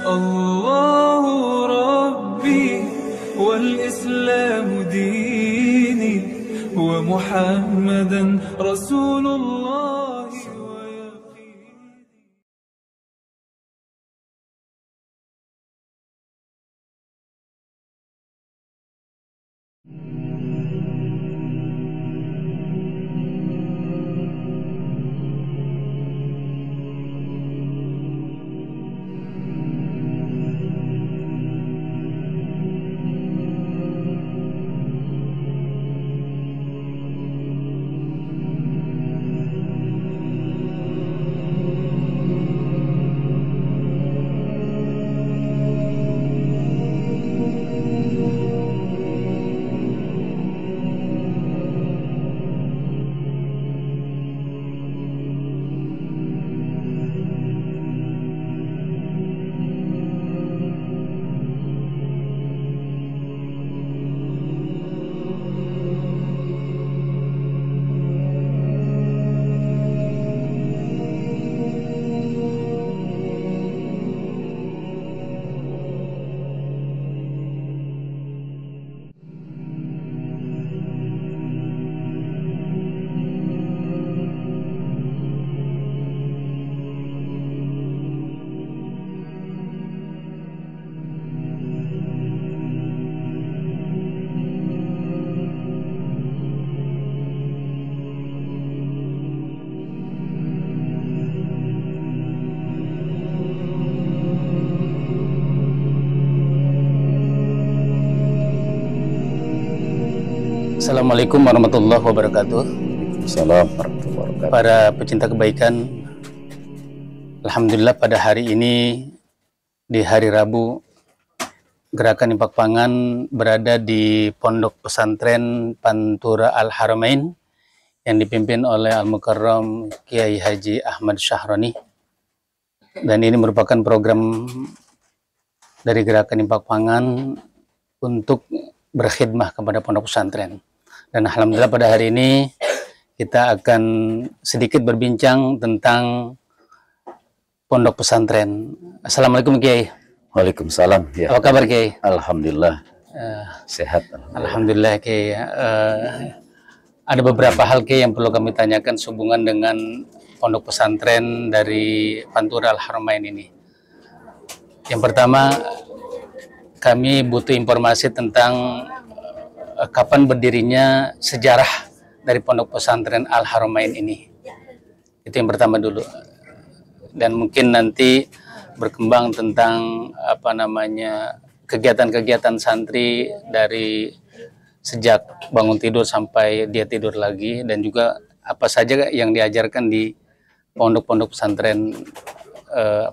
الله ربي والإسلام ديني ومحمدا رسول الله ويقيني. Assalamualaikum warahmatullahi wabarakatuh. Assalamualaikum warahmatullahi wabarakatuh. Para pecinta kebaikan, alhamdulillah pada hari ini, di hari Rabu, Gerakan Infak Pangan berada di Pondok Pesantren Pantura Al-Haramain yang dipimpin oleh Al-Mukarram Kiai Haji Ahmad Syahroni. Dan ini merupakan program dari Gerakan Infak Pangan untuk berkhidmah kepada pondok pesantren. Dan alhamdulillah pada hari ini kita akan sedikit berbincang tentang pondok pesantren. Assalamualaikum Kiai. Waalaikumsalam. Ya. Apa kabar Kiai? Alhamdulillah. Sehat. Alhamdulillah Kiai. Ada beberapa hal Kiai yang perlu kami tanyakan sehubungan dengan pondok pesantren dari Pantura Al-Haramain ini. Yang pertama, kami butuh informasi tentang kapan berdirinya sejarah dari pondok pesantren Al-Haramain ini. Itu yang pertama dulu. Dan mungkin nanti berkembang tentang kegiatan-kegiatan santri dari sejak bangun tidur sampai dia tidur lagi, dan juga apa saja yang diajarkan di pondok-pondok pesantren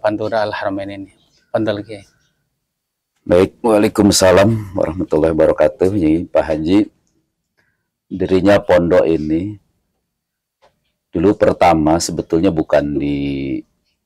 Pantura Al-Haramain ini. Pantul Kiai. Baik, waalaikumsalam warahmatullahi wabarakatuh. Jadi, Pak Haji, dirinya pondok ini dulu pertama sebetulnya bukan di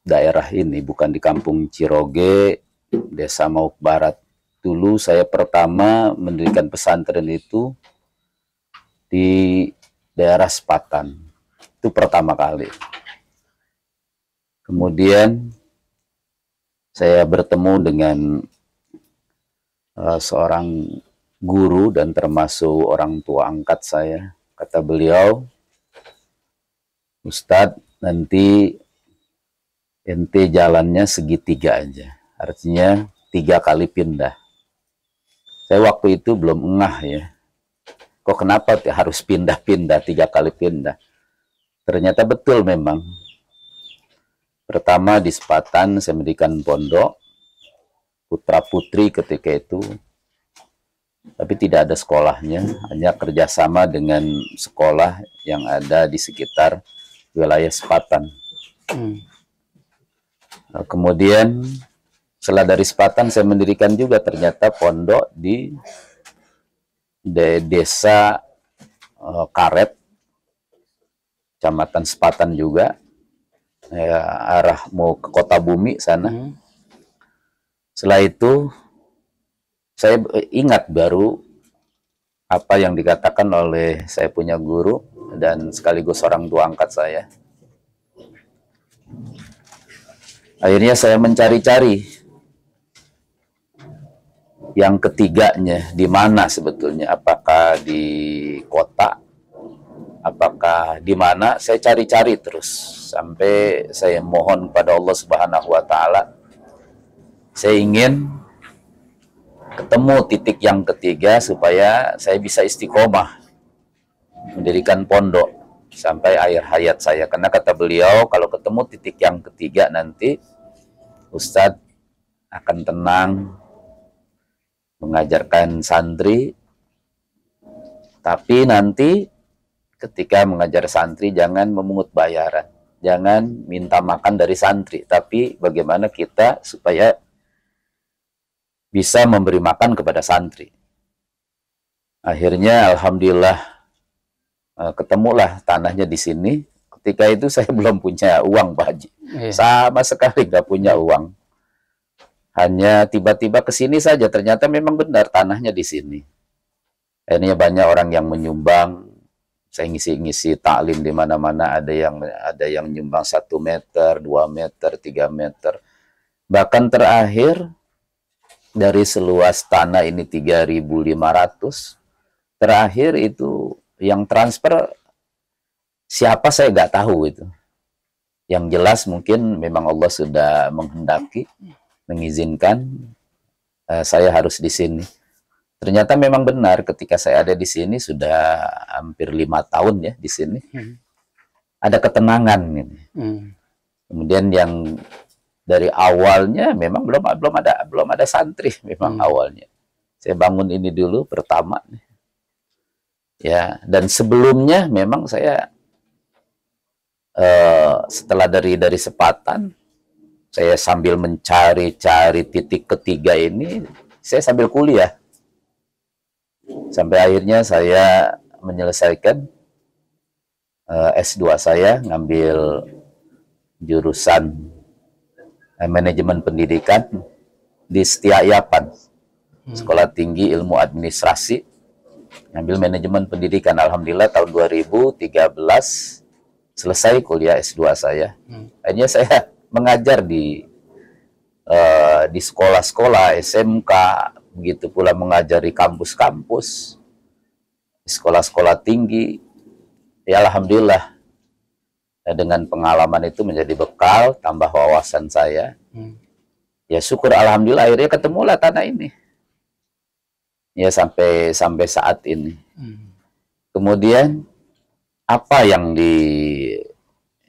daerah ini, bukan di Kampung Ciroge, Desa Mauk Barat. Dulu saya pertama mendirikan pesantren itu di daerah Sepatan. Itu pertama kali. Kemudian saya bertemu dengan seorang guru dan termasuk orang tua angkat saya. Kata beliau, Ustadz, nanti ente jalannya segitiga aja, artinya 3 kali pindah. Saya waktu itu belum ngeh ya, kok kenapa harus pindah-pindah 3 kali pindah. Ternyata betul memang. Pertama di Sepatan saya mendirikan pondok putra putri ketika itu, tapi tidak ada sekolahnya, hanya kerjasama dengan sekolah yang ada di sekitar wilayah Sepatan. Kemudian setelah dari Sepatan saya mendirikan juga ternyata pondok di desa Karet, Kecamatan Sepatan juga, arah mau ke Kota Bumi sana. Setelah itu saya ingat baru apa yang dikatakan oleh saya punya guru dan sekaligus orang tua angkat saya. Akhirnya saya mencari-cari Yang ketiganya di mana sebetulnya? Apakah di kota? Apakah di mana? Saya cari-cari terus sampai saya mohon kepada Allah Subhanahu wa taala. Saya ingin ketemu titik yang ketiga supaya saya bisa istiqomah mendirikan pondok sampai akhir hayat saya. Karena kata beliau, kalau ketemu titik yang ketiga nanti Ustadz akan tenang mengajarkan santri, tapi nanti ketika mengajar santri jangan memungut bayaran, jangan minta makan dari santri, tapi bagaimana kita supaya bisa memberi makan kepada santri. Akhirnya alhamdulillah ketemulah tanahnya di sini. Ketika itu saya belum punya uang, Pak Haji. Sama sekali nggak punya uang. Hanya tiba-tiba ke sini saja, ternyata memang benar tanahnya di sini. Akhirnya banyak orang yang menyumbang. Saya ngisi-ngisi taklim di mana-mana, ada yang nyumbang 1 meter, 2 meter, 3 meter. Bahkan terakhir dari seluas tanah ini 3.500, terakhir itu yang transfer siapa saya nggak tahu itu. Yang jelas mungkin memang Allah sudah menghendaki, mengizinkan saya harus di sini. Ternyata memang benar ketika saya ada di sini sudah hampir 5 tahun ya di sini. Ada ketenangan ini. Kemudian yang dari awalnya memang belum ada santri memang awalnya. Saya bangun ini dulu pertama. Ya, dan sebelumnya memang saya setelah dari Sepatan saya sambil mencari-cari titik ketiga ini, saya sambil kuliah. Sampai akhirnya saya menyelesaikan S2 saya, ngambil jurusan manajemen pendidikan di Setiayapan, Sekolah Tinggi Ilmu Administrasi, ngambil manajemen pendidikan. Alhamdulillah tahun 2013 selesai kuliah S2 saya. Akhirnya saya mengajar di sekolah-sekolah, SMK, begitu pula mengajari kampus-kampus, sekolah-sekolah tinggi. Ya alhamdulillah, dengan pengalaman itu menjadi bekal, tambah wawasan saya. Ya syukur alhamdulillah akhirnya ketemulah tanah ini. Ya sampai saat ini. Kemudian apa yang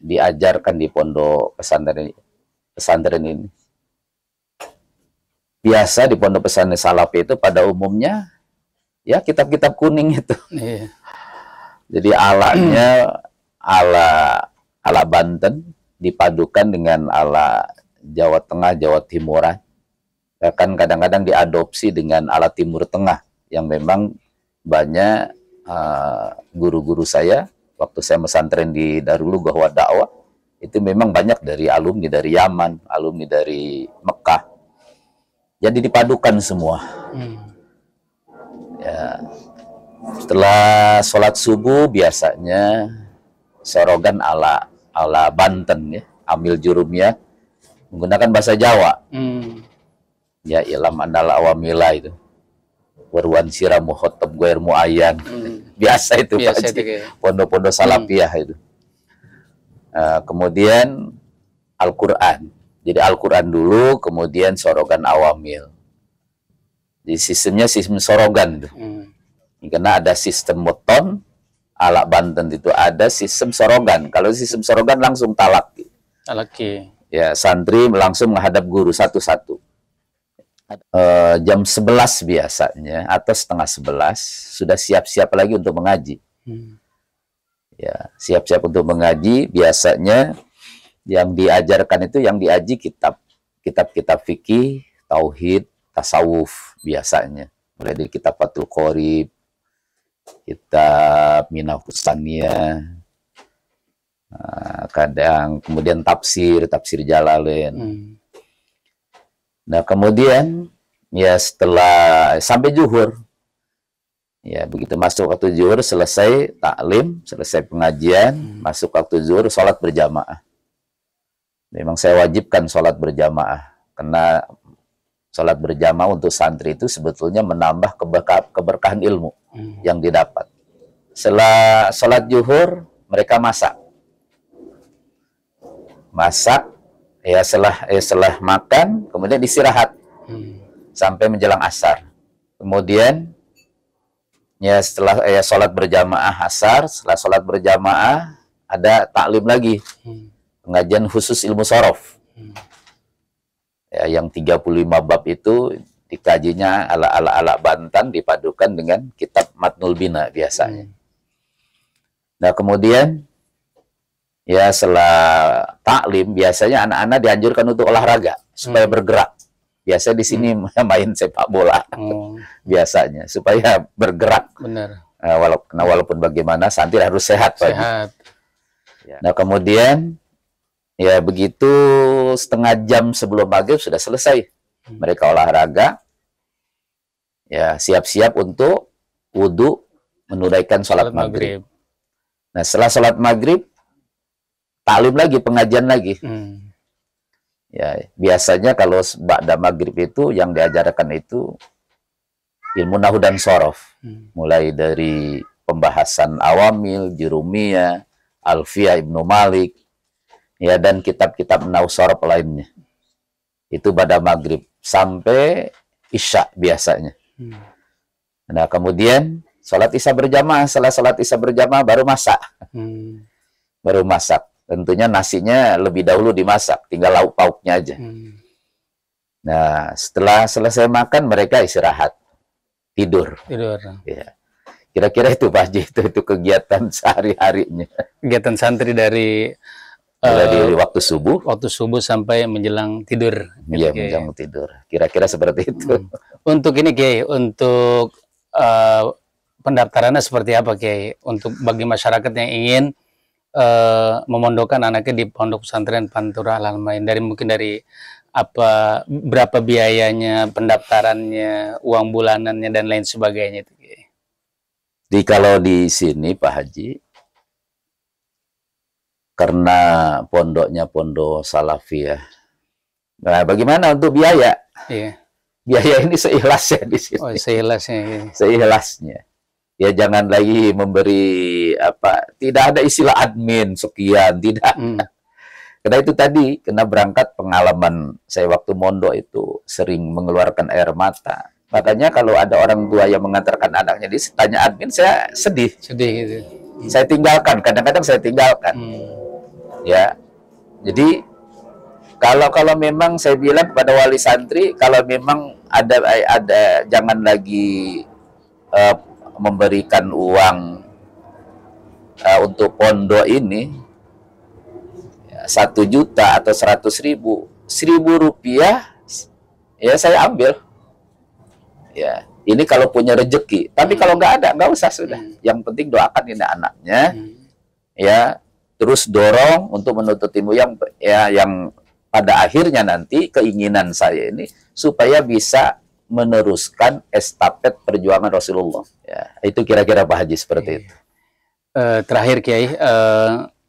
diajarkan di pondok pesantren ini? Biasa di pondok pesantren Salafi itu pada umumnya ya kitab-kitab kuning itu. Jadi alanya ala Banten dipadukan dengan ala Jawa Tengah, Jawa Timuran. Bahkan kadang-kadang diadopsi dengan ala Timur Tengah yang memang banyak guru-guru saya waktu saya pesantren di Darul Lughah Dakwah itu memang banyak dari alumni dari Yaman, alumni dari Mekah. Jadi dipadukan semua. Ya. Setelah sholat subuh biasanya sorogan ala Banten ya, ambil jurumnya menggunakan bahasa Jawa. Ya ilam andal awamila itu. Warwan sira muhotab guair muayyan. Biasa itu Pak Haji. Pondok-pondok salafiyah itu. Kemudian Al-Qur'an. Jadi Al-Quran dulu, kemudian sorogan awamil. Jadi sistemnya sistem sorogan. Karena ada sistem weton, ala Banten itu ada sistem sorogan. Kalau sistem sorogan langsung talaki. Ya, santri langsung menghadap guru satu-satu. Jam 11 biasanya, atau setengah 11, sudah siap-siap lagi untuk mengaji. Ya, siap-siap untuk mengaji, biasanya yang diajarkan itu yang diaji kitab fikih, tauhid, tasawuf biasanya. Mulai dari kitab Fathul Qorib, kitab Minahus Saniyah, kadang kemudian tafsir Jalalain. Nah, kemudian ya setelah sampai zuhur. Ya, begitu masuk waktu zuhur, selesai taklim, selesai pengajian, masuk waktu zuhur, sholat berjamaah. Memang saya wajibkan sholat berjamaah, karena Sholat berjamaah untuk santri itu sebetulnya menambah keberkahan ilmu yang didapat. Setelah sholat zuhur, mereka masak. Ya setelah makan, kemudian istirahat sampai menjelang asar. Kemudian ya setelah sholat berjamaah asar, setelah sholat berjamaah ada taklim lagi, pengajian khusus ilmu sorof. Ya, yang 35 bab itu dikajinya ala Bantan dipadukan dengan kitab Matnul Bina biasanya. Nah kemudian ya setelah taklim biasanya anak-anak dianjurkan untuk olahraga supaya bergerak. Biasa di sini main sepak bola biasanya supaya bergerak. Benar. Walaupun bagaimana santri harus sehat. Sehat. Nah kemudian ya begitu setengah jam sebelum maghrib sudah selesai. Mereka olahraga, ya siap-siap untuk wudhu menunaikan sholat maghrib. Nah setelah sholat maghrib, taklim lagi, pengajian lagi. Ya biasanya kalau ba'da maghrib itu yang diajarkan itu ilmu nahwu dan shorof, mulai dari pembahasan awamil, jurumiyah, alfiyah Ibnu Malik, ya dan kitab-kitab nahwu shorof lainnya. Itu pada maghrib sampai isya biasanya. Nah kemudian sholat isya berjamaah, setelah sholat isya berjamaah baru masak. Baru masak. Tentunya nasinya lebih dahulu dimasak, tinggal lauk pauknya aja. Nah setelah selesai makan mereka istirahat, tidur. Ya. Kira-kira itu Pak Haji, itu kegiatan sehari-harinya. Kegiatan santri dari waktu subuh sampai menjelang tidur. Iya, menjelang tidur. Kira-kira seperti itu. Untuk ini Kiai, untuk pendaftarannya seperti apa Kiai? Untuk bagi masyarakat yang ingin memondokkan anaknya di Pondok Pesantren Pantura Al-Haramain, mungkin dari berapa biayanya, pendaftarannya, uang bulanannya dan lain sebagainya itu Kiai. Jadi kalau di sini Pak Haji, karena pondoknya pondok salafiyah. Nah, bagaimana untuk biaya? Iya. Biaya ini seikhlasnya di sini. Oh, seikhlasnya. Iya. Seikhlasnya. Ya jangan lagi memberi tidak ada istilah admin sekian, tidak. Karena itu tadi, kena berangkat pengalaman saya waktu mondok itu sering mengeluarkan air mata. Makanya kalau ada orang tua yang mengantarkan anaknya ditanya admin, saya sedih. Sedih gitu. Saya tinggalkan, kadang-kadang saya tinggalkan. Ya, jadi kalau memang saya bilang kepada wali santri, kalau memang ada jangan lagi memberikan uang untuk pondok ini 1 juta atau 100.000, 1.000 rupiah, ya saya ambil. Ya, ini kalau punya rezeki. Tapi kalau nggak ada, nggak usah sudah. Yang penting doakan ini anaknya, ya. Terus dorong untuk menuntut ilmu yang pada akhirnya nanti keinginan saya ini supaya bisa meneruskan estafet perjuangan Rasulullah. Ya, itu kira-kira Pak Haji seperti itu. Terakhir Kiai,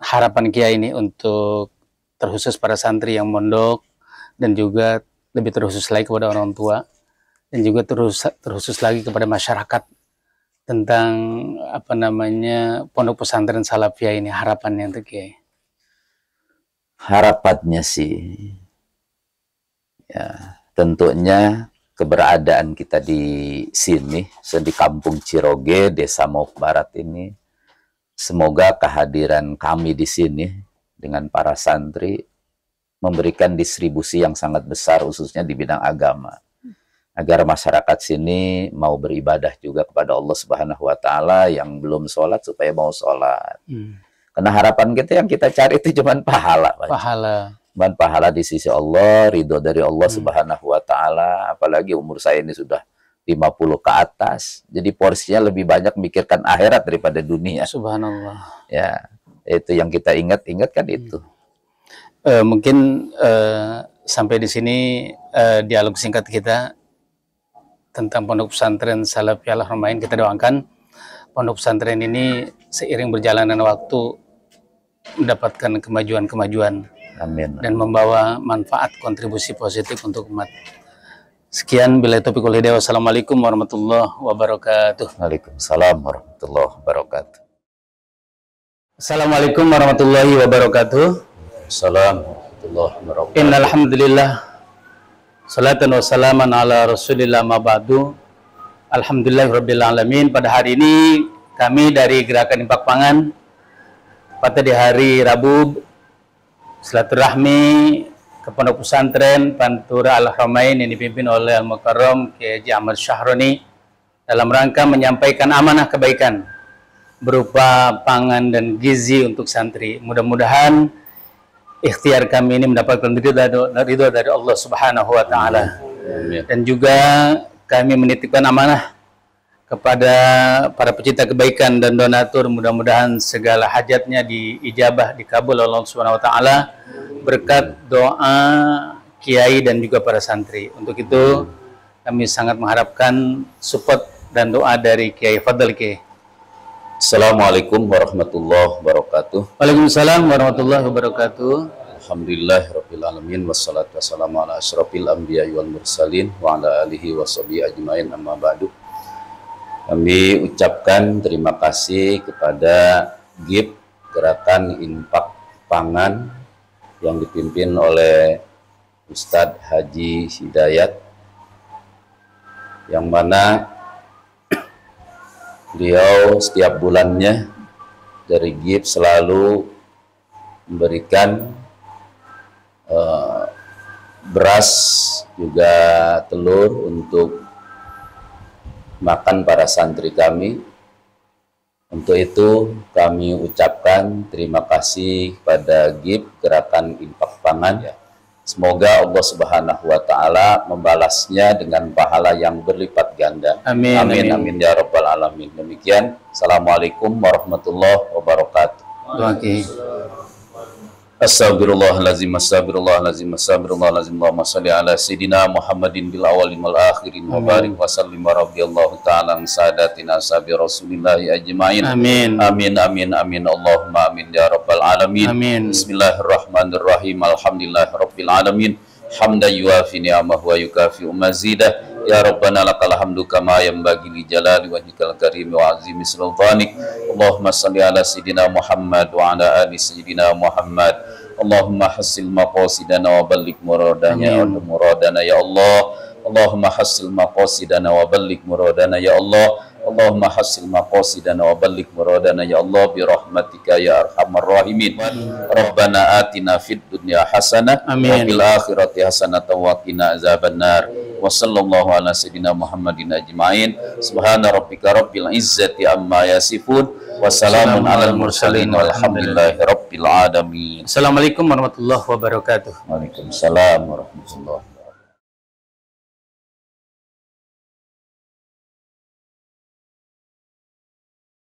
harapan Kiai ini untuk terkhusus para santri yang mondok dan juga lebih terkhusus lagi kepada orang tua dan juga terkhusus lagi kepada masyarakat tentang pondok pesantren salafiyah ini, harapannya untuk Kiai. Harapannya sih ya tentunya keberadaan kita di sini, di Kampung Ciroge, Desa Mauk Barat ini, semoga kehadiran kami di sini dengan para santri memberikan distribusi yang sangat besar khususnya di bidang agama. Agar masyarakat sini mau beribadah juga kepada Allah Subhanahu wa Ta'ala, yang belum sholat supaya mau sholat. Karena harapan kita yang kita cari itu cuma pahala. Cuman pahala di sisi Allah, ridho dari Allah Subhanahu wa Ta'ala. Apalagi umur saya ini sudah 50 ke atas. Jadi porsinya lebih banyak mikirkan akhirat daripada dunia. Subhanallah. Ya, itu yang kita ingat-ingat kan itu. Mungkin sampai di sini dialog singkat kita tentang Pondok Pesantren Salafiyah Al-Haramain. Kita doakan pondok pesantren ini seiring berjalanan waktu mendapatkan kemajuan-kemajuan. Amin. Dan membawa manfaat kontribusi positif untuk umat. Sekian, bila taufiq wal hidayah. Wassalamualaikum warahmatullahi wabarakatuh. Waalaikumsalam warahmatullahi wabarakatuh. Assalamualaikum warahmatullahi wabarakatuh. Assalamualaikum warahmatullahi wabarakatuh. Innal hamdalillah. Salatan wa salaman ala Rasulillah ma ba'du. Alhamdulillahirabbil alamin. Pada hari ini kami dari Gerakan Infak Pangan pada di hari Rabu silaturahmi ke Pondok Pesantren Pantura Al-Haramain yang dipimpin oleh Al-Mukarram Kiai Haji Ahmad Syahroni dalam rangka menyampaikan amanah kebaikan berupa pangan dan gizi untuk santri. Mudah-mudahan ikhtiar kami ini mendapatkan ridho dari Allah Subhanahu wa taala. Dan juga kami menitipkan amanah kepada para pecinta kebaikan dan donatur, mudah-mudahan segala hajatnya diijabah, dikabul oleh Allah Subhanahu wa taala berkat doa kiai dan juga para santri. Untuk itu kami sangat mengharapkan support dan doa dari Kiai. Fadhal Kiai. Assalamualaikum warahmatullahi wabarakatuh. Waalaikumsalam warahmatullahi wabarakatuh. Alhamdulillahirabbil alamin wassalatu wassalamu ala asyrofil anbiya'i wal mursalin wa ala alihi washabihi ajmain, amma ba'du. Kami ucapkan terima kasih kepada GIP Gerakan Infak Pangan yang dipimpin oleh Ustadz Haji Hidayat, yang mana beliau setiap bulannya dari GIP selalu memberikan beras juga telur untuk makan para santri kami. Untuk itu kami ucapkan terima kasih kepada GIP Gerakan Infak Pangan. Semoga Allah Subhanahu wa taala membalasnya dengan pahala yang berlipat ganda. Amin, amin, amin ya rabbal alamin. Demikian, assalamualaikum warahmatullahi wabarakatuh. Oke. Astagfirullahaladzim, astagfirullahaladzim, astagfirullahaladzim. Allahumma salli ala Sayyidina Muhammadin bil awalin wal akhirin wa barik wa sallim wa radiyallahu ta'ala an sadatina sahabi Rasulillahi ajma'in. Amin. Amin, amin, amin. Allahumma amin ya rabbal alamin. Amin. Bismillahirrahmanirrahim. Alhamdulillahi rabbil alamin. Hamdan yuafi ni'amahu wa yukafi mazidah. Ya Rabbana lakal hamdu kama yanbaghi li jalali wajhikal karim wa azimi sultanik. Allahumma salli ala Sayyidina Muhammad wa ala ali Sayyidina Muhammad. Allahumma hassil maqasidana wa balligh muradana ya Allah. Allahumma hassil maqasidana wa balligh muradana ya Allah. Allahumma hassil maqasidana wa balligh muradana ya Allah bi rahmatika ya arhamar rahimin. Rabbana atina fid dunya hasanah wa fil akhirati hasanah wa qina azabannar. Wa sallallahu ala sayyidina Muhammadin ajmain. Subhana rabbika rabbil izzati amma yasifun. Wassalamun alal mursalin walhamdulillahi rabbil alamin. Assalamualaikum warahmatullahi wabarakatuh. Waalaikumsalam warahmatullahi wabarakatuh.